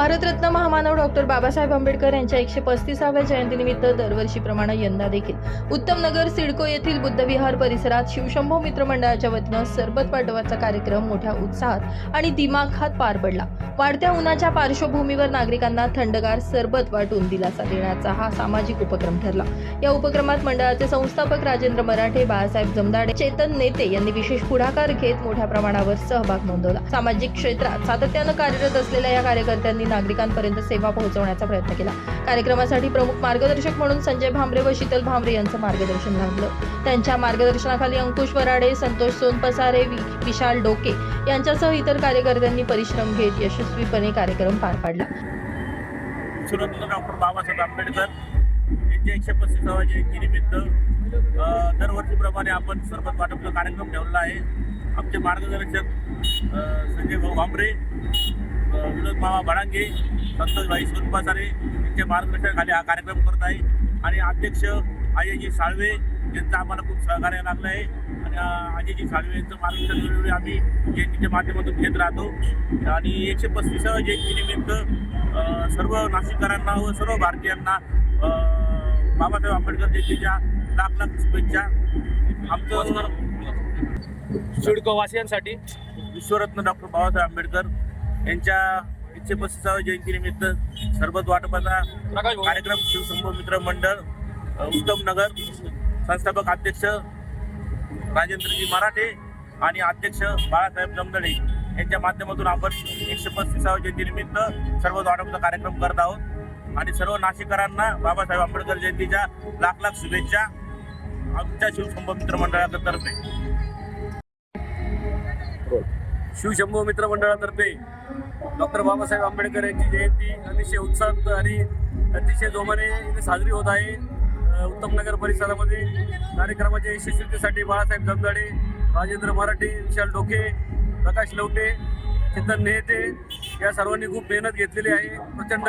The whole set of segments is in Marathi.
भारतरत्न महामानव डॉक्टर बाबासाहेब आंबेडकर यांच्या 135व्या जयंतीनिमित्त दरवर्षीप्रमाणे यंदा देखील उत्तम नगर सिडको येथील बुद्धविहार परिसरात शिवशंभो मित्र मंडळाच्या वतीनं सरबत वाटपाचा कार्यक्रम मोठ्या उत्साहात आणि दिमाखात पार पडला। वाढत्या उन्हाच्या पार्श्वभूमीवर नागरिकांना थंडगार सरबत वाटून दिलासा देण्याचा हा सामाजिक उपक्रम ठरला। या उपक्रमात मंडळाचे संस्थापक राजेंद्र मराठे, बाळासाहेब जमदाडे, चेतन नेते यांनी विशेष पुढाकार घेत मोठ्या प्रमाणावर सहभाग नोंदवला। सामाजिक क्षेत्रात सातत्यानं कार्यरत असलेल्या या कार्यकर्त्यांनी नागरिकांपर्यंत सेवा पोहोचवण्याचा प्रयत्न केला। कार्यक्रमासाठी प्रमुख मार्गदर्शक म्हणून संजय भामरे व शीतल भामरे यांचं मार्गदर्शन लाभलं। त्यांच्या मार्गदर्शनाखाली अंकुश वराडे, संतोष सोनपसारे, विशाल डोके यांच्यासह इतर कार्यकर्त्यांनी परिश्रम घेत यशस्वीपणे कार्यक्रम पार पाडला। डॉक्टर बाबासाहेब आंबेडकर यांच्या 135व्या जयंतीनिमित्त दरवर्षीप्रमाणे आपण सरबत वाटपाचा कार्यक्रम ठेवला आहे। आमचे मार्गदर्शक संजय भाऊ भामरे, विनोद मामा भडांगे, संतोष भाई सोनपसारे यांच्या मार्गदर्शनाखाली हा कार्यक्रम करत आहे आणि अध्यक्ष अजयजी साळवे यांचं आम्हाला खूप सहकार्य लागलं आहे आणि अजयजी साळवे यांचं मार्गदर्शन वेळोवेळी आम्ही जयंतीच्या माध्यमातून घेत राहतो आणि 135व्या जयंतीनिमित्त सर्व नाशिककरांना व सर्व भारतीयांना बाबासाहेब आंबेडकर जयंतीच्या लाख लाख शुभेच्छा। आमचं सिडको वासियांसाठी विश्वरत्न डॉक्टर बाबासाहेब आंबेडकर यांच्या 135व्या जयंतीनिमित्त सरबत वाटपाचा कार्यक्रम शिवशंभो मित्र मंडळ उत्तम नगर संस्थापक अध्यक्ष राजेंद्रजी मराठे आणि अध्यक्ष बाळासाहेब जमदाडे यांच्या माध्यमातून आपण 135व्या जयंतीनिमित्त सरबत वाटपाचा कार्यक्रम करत आहोत आणि सर्व नाशिककरांना बाबासाहेब आंबेडकर जयंतीच्या लाख लाख शुभेच्छा आमच्या शिवशंभो मित्र मंडळातर्फे। शिवशंभो मित्र मंडळातर्फे डॉक्टर बाबासाहेब आंबेडकर यांची जयंती अतिशय उत्साहात आणि अतिशय जोमाने इथे साजरी होत आहे। उत्तम नगर परिसरामध्ये कार्यक्रमाच्या यशस्वीतेसाठी बाळासाहेब जमदाडे, राजेंद्र मराठे, विशाल डोके, प्रकाश लवटे, चेतन नेते या सर्वांनी खूप मेहनत घेतलेली आहे। प्रचंड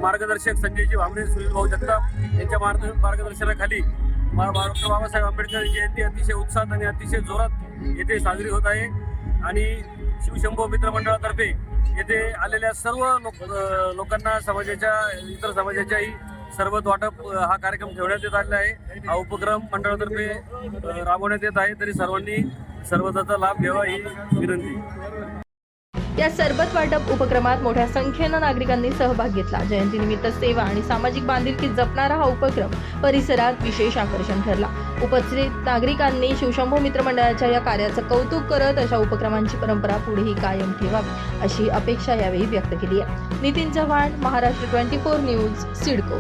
मार्गदर्शक संजयजी भामरे, सुनील भाऊ जगताप यांच्या मार्गदर्शनाखाली डॉक्टर बाबासाहेब आंबेडकर जयंती अतिशय उत्साहात आणि अतिशय जोरात येथे साजरी होत आहे आणि शिवशंभो मित्र मंडळातर्फे येथे आलेल्या सर्व लोकांना समाजाच्या इतर समाजाच्याही सरबत वाटप हा कार्यक्रम ठेवण्यात येत आलेला आहे। हा उपक्रम मंडळातर्फे राबवण्यात येत आहे, तरी सर्वांनी सरबताचा लाभ घ्यावा ही विनंती। या सरबत वाटप उपक्रमात मोठ्या संख्येनं नागरिकांनी सहभाग घेतला। जयंतीनिमित्त सेवा आणि सामाजिक बांधिलकी जपणारा हा उपक्रम परिसरात विशेष आकर्षण ठरला। उपस्थित नागरिकांनी शिवशंभो मित्र मंडळाच्या या कार्याचं कौतुक करत अशा उपक्रमांची परंपरा पुढेही कायम ठेवावी अशी अपेक्षा यावेळी व्यक्त केली आहे। नितीन चव्हाण, महाराष्ट्र 24 न्यूज, सिडको।